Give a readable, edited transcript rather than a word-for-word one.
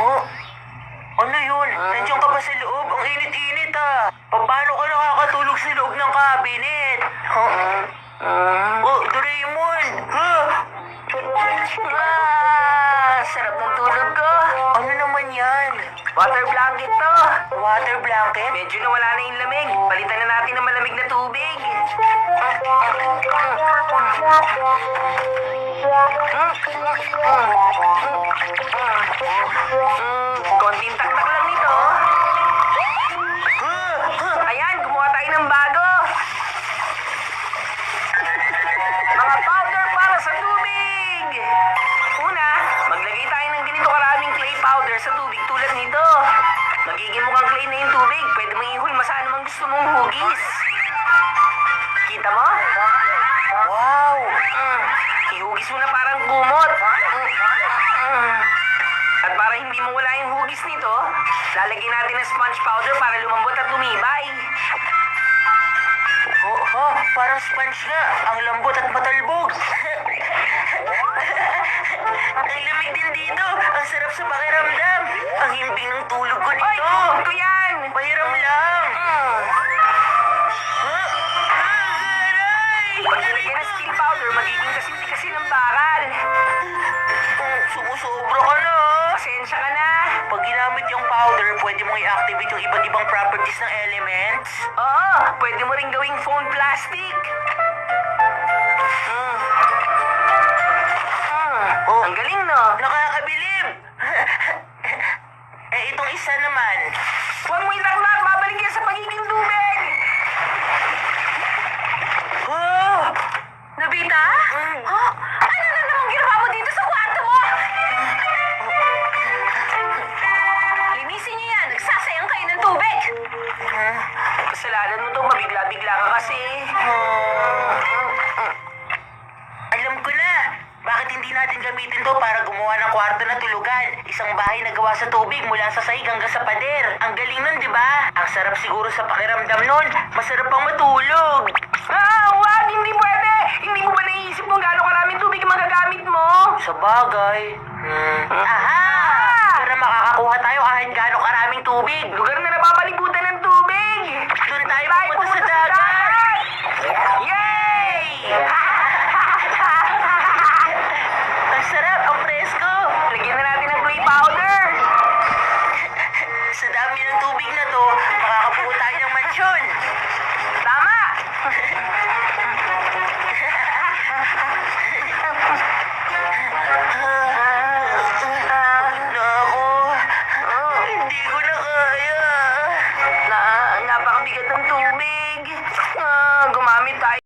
Oh, ano yun? Nandiyan ka pa sa loob? Ang init-init Paano ka nakakatulog sa loob ng cabinet? Oh, Doraemon! Sarap ng tulog ko. Ano naman yan? Water blanket to. Water blanket? Medyo nawala na yung lamig. Palitan na natin ng malamig na tubig. Konting taktak lang nito. Ayan, gumawa tayo ng bago. Mga powder para sa tubig. Una, maglagay tayo ng ganito karaming clay powder sa tubig tulad nito. Magiging mukhang clay na yung tubig. Pwede mong ihulma sa anumang gusto mong hugis. Kita mo? Wow! Ihugis mo na parang kumot. At para hindi mo wala yung hugis nito, lalagyan natin ng sponge powder para lumambot at tumibay. Parang sponge nga. Ang lambot at matalbog. Ang lamig din dito. Ang sarap sa pakiramdam. Ang himbing ng tulog ko Oy! nito. Ito yan! Pahiram lang. Aray! Pag nilagyan ng steel powder, magiging kasi ng bakal. Sumusobra ka na. Pasensya ka na. Pag ginamit yung powder, pwede mong i-activate yung iba't ibang properties ng elements. Oo, pwede mo rin gawing foam plastic. Ang galing, no? Nakakabilib. Itong isa naman. Huwag mo itaknak, babalik yan sa pagiging tubig. Oh! Nobita? Ano na namang ginawa mo dito sa kwarto mo? Linisin niyo yan, nagsasayang kayo ng tubig. Kasalanan mo to, mabigla-bigla ka kasi. Alam ko na. Bakit hindi natin gamitin to para gumawa ng kwarto na tulugan? Isang bahay na gawa sa tubig mula sa sahig hanggang sa pader. Ang galing nun, di ba? Ang sarap siguro sa pakiramdam nun. Masarap pang matulog. Wag! Hindi pwede! Hindi mo ba naiisip kung gaano karaming tubig ang magagamit mo? Sa bagay. Aha! Para makakakuha tayo kahit gaano karaming tubig. Lugar na napapaligutan ng tubig! Doon tayo pupunta sa dagat. Yay! Ang sarap, ang presko. Lagyan na natin ng clay powder. Sa dami ng tubig na to, makakabuo tayo ng mansyon. Tama! Naku, hindi ko na kaya. Napakabigat ng